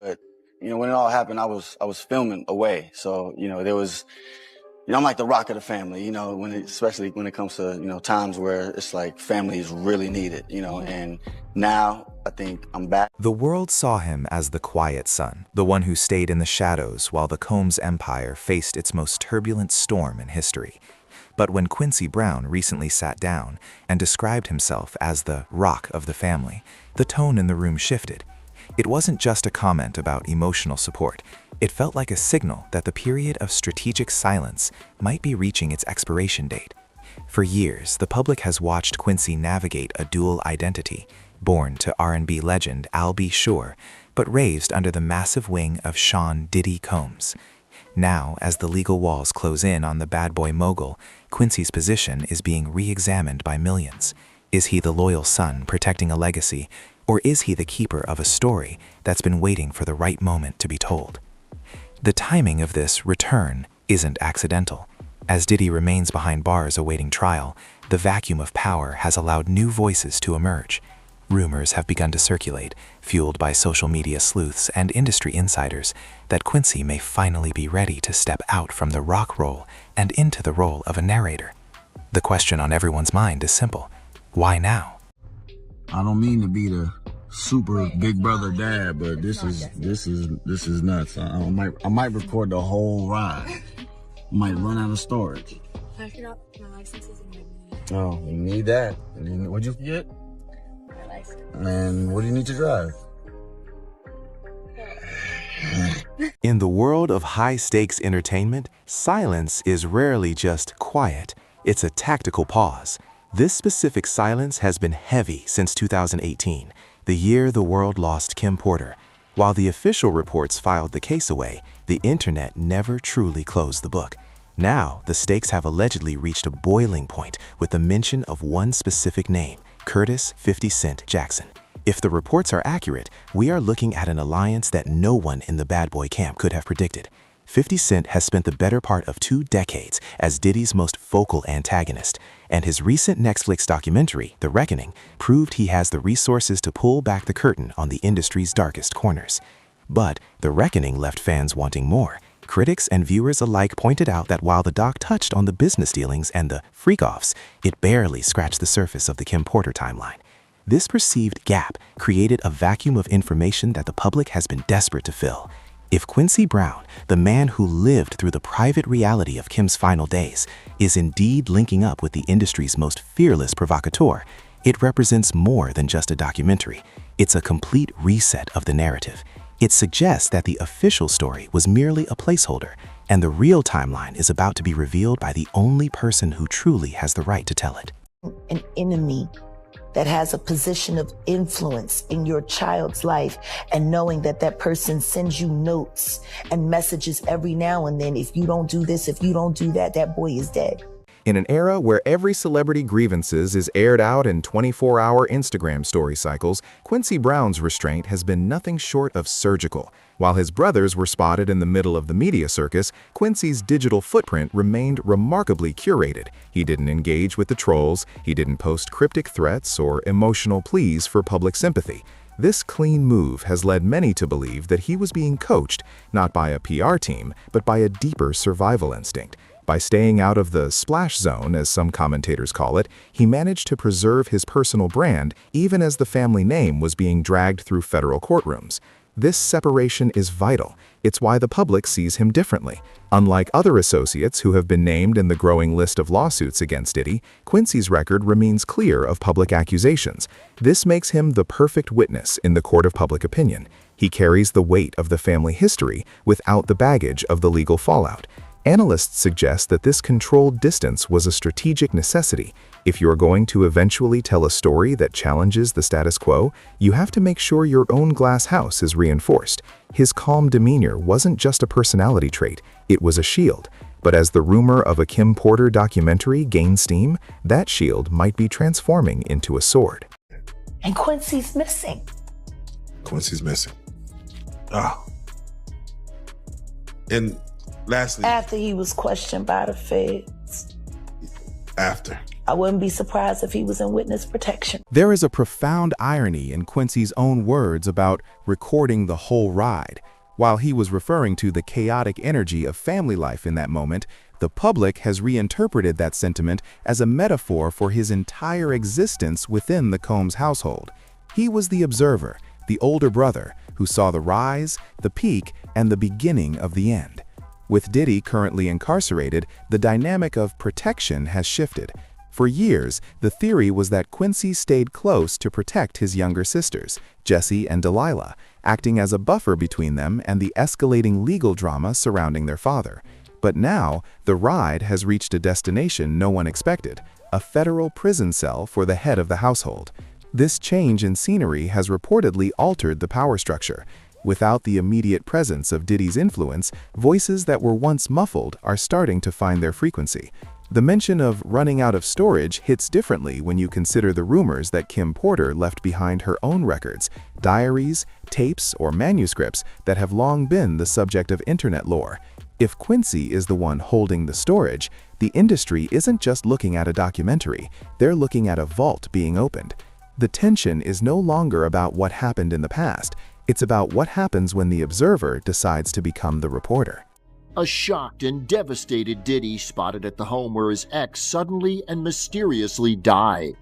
But when it all happened, I was filming away, so there was. I'm like the rock of the family, especially when it comes to, times where it's like family is really needed, and now I think I'm back. The world saw him as the quiet son, the one who stayed in the shadows while the Combs empire faced its most turbulent storm in history. But when Quincy Brown recently sat down and described himself as the rock of the family, the tone in the room shifted. It wasn't just a comment about emotional support. It felt like a signal that the period of strategic silence might be reaching its expiration date. For years, the public has watched Quincy navigate a dual identity, born to R&B legend Al B. Sure, but raised under the massive wing of Sean Diddy Combs. Now, as the legal walls close in on the bad boy mogul, Quincy's position is being re-examined by millions. Is he the loyal son protecting a legacy, or is he the keeper of a story that's been waiting for the right moment to be told? The timing of this return isn't accidental. As Diddy remains behind bars awaiting trial, the vacuum of power has allowed new voices to emerge. Rumors have begun to circulate, fueled by social media sleuths and industry insiders, that Quincy may finally be ready to step out from the rock role and into the role of a narrator. The question on everyone's mind is simple. Why now? I don't mean to be the super big brother dad, but this is nuts. I might record the whole ride. Might run out of storage. I forgot my license is in my knee. Oh, you need that. What'd you get? My license. And what do you need to drive? In the world of high-stakes entertainment, silence is rarely just quiet. It's a tactical pause. This specific silence has been heavy since 2018, the year the world lost Kim Porter. While the official reports filed the case away, the internet never truly closed the book. Now, the stakes have allegedly reached a boiling point with the mention of one specific name, Curtis 50 Cent Jackson. If the reports are accurate, we are looking at an alliance that no one in the bad boy camp could have predicted. 50 Cent has spent the better part of 2 decades as Diddy's most vocal antagonist, and his recent Netflix documentary, The Reckoning, proved he has the resources to pull back the curtain on the industry's darkest corners. But The Reckoning left fans wanting more. Critics and viewers alike pointed out that while the doc touched on the business dealings and the freak-offs, it barely scratched the surface of the Kim Porter timeline. This perceived gap created a vacuum of information that the public has been desperate to fill. If Quincy Brown, the man who lived through the private reality of Kim's final days, is indeed linking up with the industry's most fearless provocateur, it represents more than just a documentary. It's a complete reset of the narrative. It suggests that the official story was merely a placeholder, and the real timeline is about to be revealed by the only person who truly has the right to tell it. An enemy that has a position of influence in your child's life, and knowing that that person sends you notes and messages every now and then. If you don't do this, if you don't do that, that boy is dead. In an era where every celebrity grievances is aired out in 24-hour Instagram story cycles, Quincy Brown's restraint has been nothing short of surgical. While his brothers were spotted in the middle of the media circus, Quincy's digital footprint remained remarkably curated. He didn't engage with the trolls, he didn't post cryptic threats or emotional pleas for public sympathy. This clean move has led many to believe that he was being coached, not by a PR team, but by a deeper survival instinct. By staying out of the splash zone, as some commentators call it, he managed to preserve his personal brand even as the family name was being dragged through federal courtrooms. This separation is vital. It's why the public sees him differently. Unlike other associates who have been named in the growing list of lawsuits against Diddy, Quincy's record remains clear of public accusations. This makes him the perfect witness in the court of public opinion. He carries the weight of the family history without the baggage of the legal fallout. Analysts suggest that this controlled distance was a strategic necessity. If you're going to eventually tell a story that challenges the status quo, you have to make sure your own glass house is reinforced. His calm demeanor wasn't just a personality trait, it was a shield. But as the rumor of a Kim Porter documentary gains steam, that shield might be transforming into a sword. And Quincy's missing. Quincy's missing. Oh. And lastly, After he was questioned by the feds. after. I wouldn't be surprised if he was in witness protection. There is a profound irony in Quincy's own words about recording the whole ride. While he was referring to the chaotic energy of family life in that moment, the public has reinterpreted that sentiment as a metaphor for his entire existence within the Combs household. He was the observer, the older brother, who saw the rise, the peak, and the beginning of the end. With Diddy currently incarcerated, the dynamic of protection has shifted. For years, the theory was that Quincy stayed close to protect his younger sisters, Jessie and Delilah, acting as a buffer between them and the escalating legal drama surrounding their father. But now, the ride has reached a destination no one expected, a federal prison cell for the head of the household. This change in scenery has reportedly altered the power structure. Without the immediate presence of Diddy's influence, voices that were once muffled are starting to find their frequency. The mention of running out of storage hits differently when you consider the rumors that Kim Porter left behind her own records, diaries, tapes, or manuscripts that have long been the subject of internet lore. If Quincy is the one holding the storage, the industry isn't just looking at a documentary, they're looking at a vault being opened. The tension is no longer about what happened in the past, it's about what happens when the observer decides to become the reporter. A shocked and devastated Diddy spotted at the home where his ex suddenly and mysteriously died.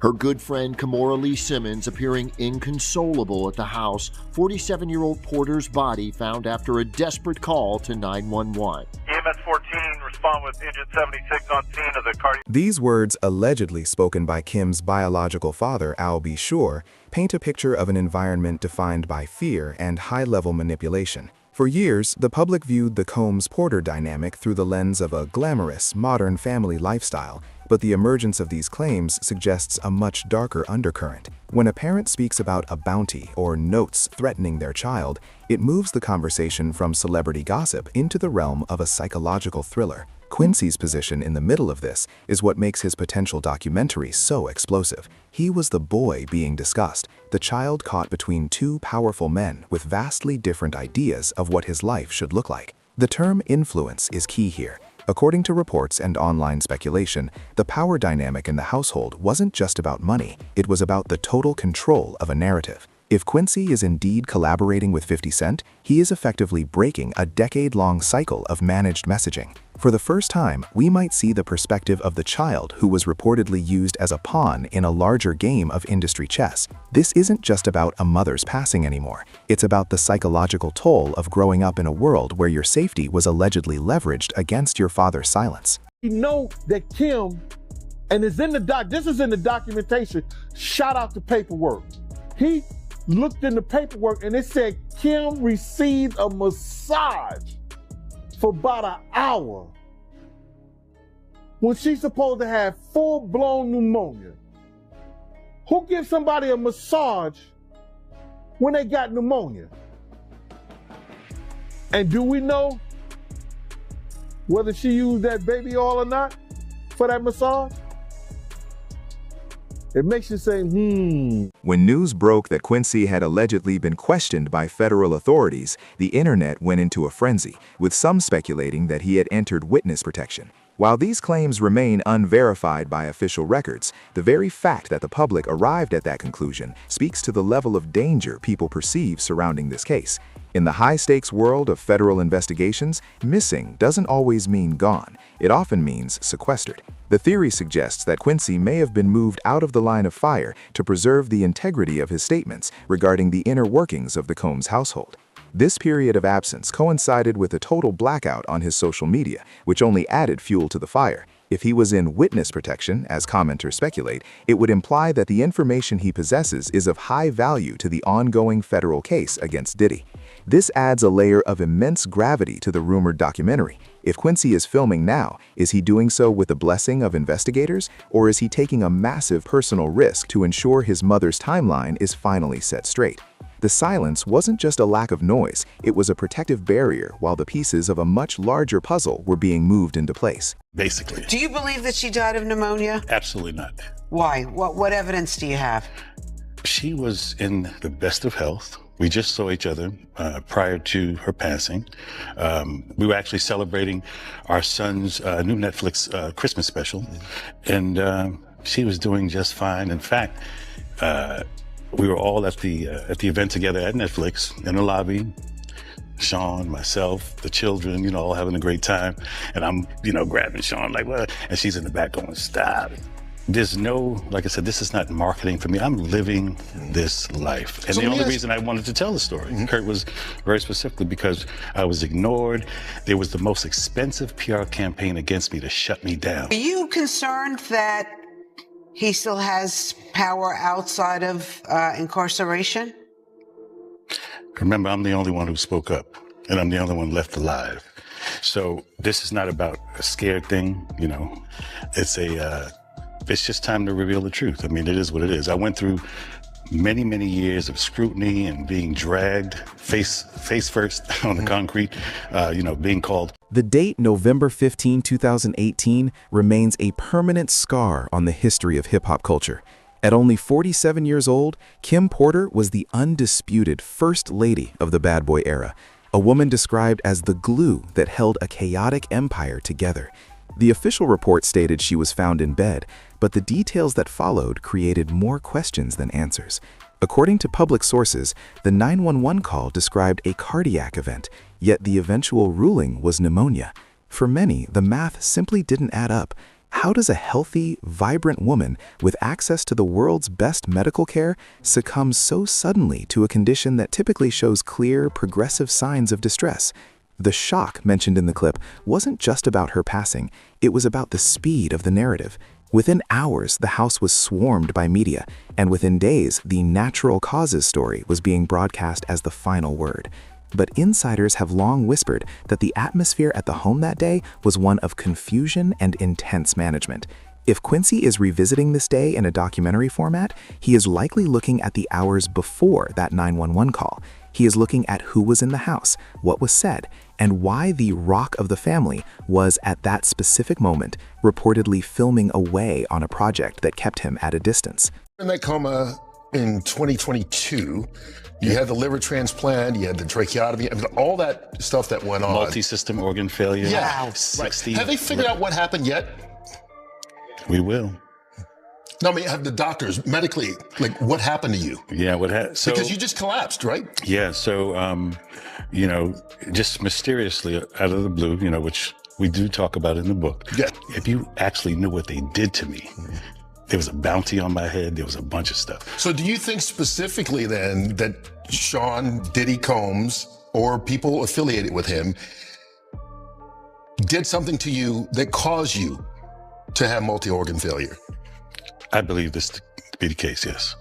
Her good friend Kimora Lee Simmons appearing inconsolable at the house, 47-year-old Porter's body found after a desperate call to 911. EMS 14, respond with engine 76 on scene of the cardiac. These words, allegedly spoken by Kim's biological father, Al B. Shore, paint a picture of an environment defined by fear and high-level manipulation. For years, the public viewed the Combs-Porter dynamic through the lens of a glamorous, modern family lifestyle, but the emergence of these claims suggests a much darker undercurrent. When a parent speaks about a bounty or notes threatening their child, it moves the conversation from celebrity gossip into the realm of a psychological thriller. Quincy's position in the middle of this is what makes his potential documentary so explosive. He was the boy being discussed, the child caught between two powerful men with vastly different ideas of what his life should look like. The term influence is key here. According to reports and online speculation, the power dynamic in the household wasn't just about money, it was about the total control of a narrative. If Quincy is indeed collaborating with 50 Cent, he is effectively breaking a decade-long cycle of managed messaging. For the first time, we might see the perspective of the child who was reportedly used as a pawn in a larger game of industry chess. This isn't just about a mother's passing anymore. It's about the psychological toll of growing up in a world where your safety was allegedly leveraged against your father's silence. We know that Kim, and it's in the this is in the documentation, shout out the paperwork. He looked in the paperwork and it said Kim received a massage for about an hour when she's supposed to have full-blown pneumonia. Who gives somebody a massage when they got pneumonia? And do we know whether she used that baby oil or not for that massage? It makes you say, When news broke that Quincy had allegedly been questioned by federal authorities, the internet went into a frenzy, with some speculating that he had entered witness protection. While these claims remain unverified by official records, the very fact that the public arrived at that conclusion speaks to the level of danger people perceive surrounding this case. In the high-stakes world of federal investigations, missing doesn't always mean gone. It often means sequestered. The theory suggests that Quincy may have been moved out of the line of fire to preserve the integrity of his statements regarding the inner workings of the Combs household. This period of absence coincided with a total blackout on his social media, which only added fuel to the fire. If he was in witness protection, as commenters speculate, it would imply that the information he possesses is of high value to the ongoing federal case against Diddy. This adds a layer of immense gravity to the rumored documentary. If Quincy is filming now, is he doing so with the blessing of investigators, or is he taking a massive personal risk to ensure his mother's timeline is finally set straight? The silence wasn't just a lack of noise, it was a protective barrier while the pieces of a much larger puzzle were being moved into place. Basically. Do you believe that she died of pneumonia? Absolutely not. Why? What evidence do you have? She was in the best of health. We just saw each other prior to her passing. We were actually celebrating our son's new Netflix Christmas special, and she was doing just fine. In fact, we were all at the event together at Netflix in the lobby. Sean, myself, the children, you know, all having a great time, and I'm, you know, grabbing Sean like, what? And she's in the back going, stop. There's no, like I said, this is not marketing for me. I'm living this life. And So the only yes. reason I wanted to tell the story, Kurt, was very specifically because I was ignored. There was the most expensive PR campaign against me to shut me down. Are you concerned that he still has power outside of incarceration? Remember, I'm the only one who spoke up, and I'm the only one left alive. So this is not about a scared thing, you know. It's just time to reveal the truth. I mean, it is what it is. I went through many, many years of scrutiny and being dragged face first on the concrete, you know, being called. The date November 15, 2018 remains a permanent scar on the history of hip-hop culture. At only 47 years old, Kim Porter was the undisputed first lady of the bad boy era, a woman described as the glue that held a chaotic empire together. The official report stated she was found in bed, but the details that followed created more questions than answers. According to public sources, the 911 call described a cardiac event, yet the eventual ruling was pneumonia. For many, the math simply didn't add up. How does a healthy, vibrant woman with access to the world's best medical care succumb so suddenly to a condition that typically shows clear, progressive signs of distress? The shock mentioned in the clip wasn't just about her passing, it was about the speed of the narrative. Within hours, the house was swarmed by media, and within days, the natural causes story was being broadcast as the final word. But insiders have long whispered that the atmosphere at the home that day was one of confusion and intense management. If Quincy is revisiting this day in a documentary format, he is likely looking at the hours before that 911 call. He is looking at who was in the house, what was said, and why the rock of the family was at that specific moment reportedly filming away on a project that kept him at a distance. In that coma in 2022, you had the liver transplant, you had the tracheotomy, I mean, all that stuff that went on. Multi-system organ failure. Yeah, 60. Right. Have they figured out what happened yet? We will. No, I mean, have the doctors medically, like, what happened to you? Yeah, what happened? So, because you just collapsed, right? Yeah, so, you know, just mysteriously out of the blue, you know, which we do talk about in the book. Yeah. If you actually knew what they did to me, there was a bounty on my head, there was a bunch of stuff. So do you think specifically then that Sean Diddy Combs or people affiliated with him did something to you that caused you to have multi-organ failure? I believe this to be the case, yes.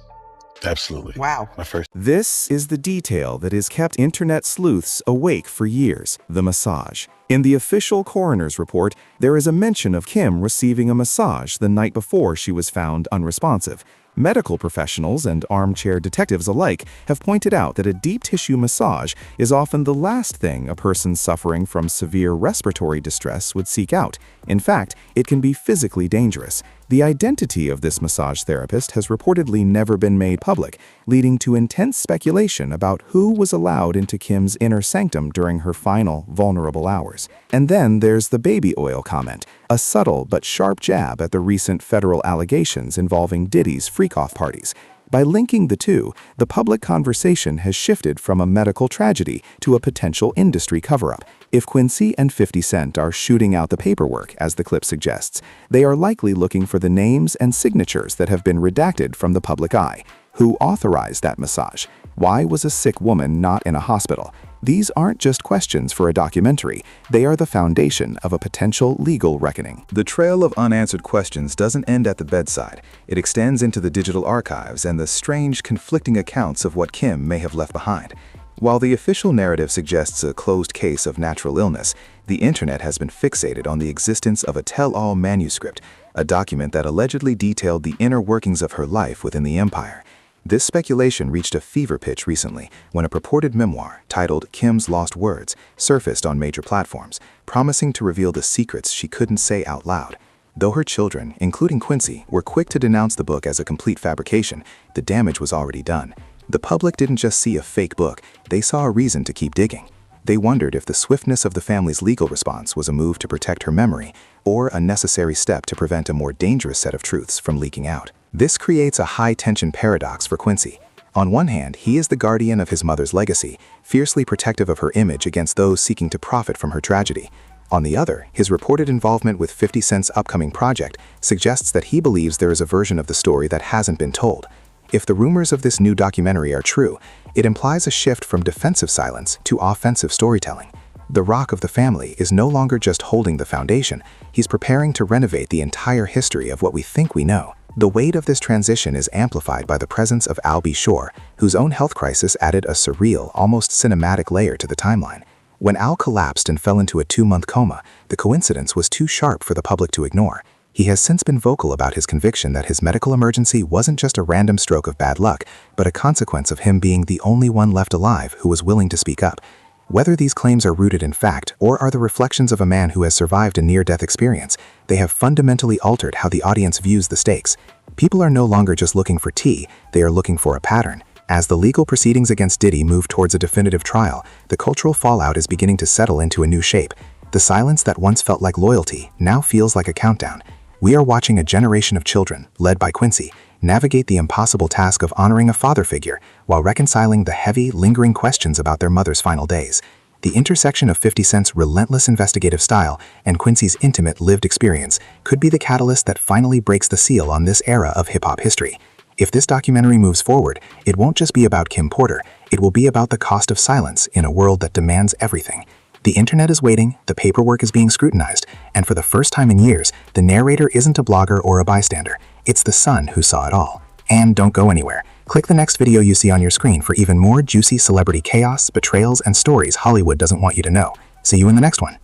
Absolutely. Wow. This is the detail that has kept internet sleuths awake for years: the massage. In the official coroner's report, there is a mention of Kim receiving a massage the night before she was found unresponsive. Medical professionals and armchair detectives alike have pointed out that a deep tissue massage is often the last thing a person suffering from severe respiratory distress would seek out. In fact, it can be physically dangerous. The identity of this massage therapist has reportedly never been made public, leading to intense speculation about who was allowed into Kim's inner sanctum during her final, vulnerable hours. And then there's the baby oil comment, a subtle but sharp jab at the recent federal allegations involving Diddy's freak-off parties. By linking the two, the public conversation has shifted from a medical tragedy to a potential industry cover-up. If Quincy and 50 Cent are shooting out the paperwork, as the clip suggests, they are likely looking for the names and signatures that have been redacted from the public eye. Who authorized that massage? Why was a sick woman not in a hospital? These aren't just questions for a documentary, they are the foundation of a potential legal reckoning. The trail of unanswered questions doesn't end at the bedside. It extends into the digital archives and the strange, conflicting accounts of what Kim may have left behind. While the official narrative suggests a closed case of natural illness, the internet has been fixated on the existence of a tell-all manuscript, a document that allegedly detailed the inner workings of her life within the empire. This speculation reached a fever pitch recently when a purported memoir titled Kim's Lost Words surfaced on major platforms, promising to reveal the secrets she couldn't say out loud. Though her children, including Quincy, were quick to denounce the book as a complete fabrication, the damage was already done. The public didn't just see a fake book, they saw a reason to keep digging. They wondered if the swiftness of the family's legal response was a move to protect her memory or a necessary step to prevent a more dangerous set of truths from leaking out. This creates a high-tension paradox for Quincy. On one hand, he is the guardian of his mother's legacy, fiercely protective of her image against those seeking to profit from her tragedy. On the other, his reported involvement with 50 Cent's upcoming project suggests that he believes there is a version of the story that hasn't been told. If the rumors of this new documentary are true, it implies a shift from defensive silence to offensive storytelling. The Rock of the family is no longer just holding the foundation, he's preparing to renovate the entire history of what we think we know. The weight of this transition is amplified by the presence of Albie Shore, whose own health crisis added a surreal, almost cinematic layer to the timeline. When Al collapsed and fell into a 2-month coma, the coincidence was too sharp for the public to ignore. He has since been vocal about his conviction that his medical emergency wasn't just a random stroke of bad luck, but a consequence of him being the only one left alive who was willing to speak up. Whether these claims are rooted in fact or are the reflections of a man who has survived a near-death experience, they have fundamentally altered how the audience views the stakes. People are no longer just looking for tea, they are looking for a pattern. As the legal proceedings against Diddy move towards a definitive trial, the cultural fallout is beginning to settle into a new shape. The silence that once felt like loyalty now feels like a countdown. We are watching a generation of children, led by Quincy, navigate the impossible task of honoring a father figure while reconciling the heavy, lingering questions about their mother's final days. The intersection of 50 Cent's relentless investigative style and Quincy's intimate lived experience could be the catalyst that finally breaks the seal on this era of hip-hop history. If this documentary moves forward, it won't just be about Kim Porter, it will be about the cost of silence in a world that demands everything. The internet is waiting, the paperwork is being scrutinized, and for the first time in years, the narrator isn't a blogger or a bystander. It's the son who saw it all. And don't go anywhere. Click the next video you see on your screen for even more juicy celebrity chaos, betrayals, and stories Hollywood doesn't want you to know. See you in the next one.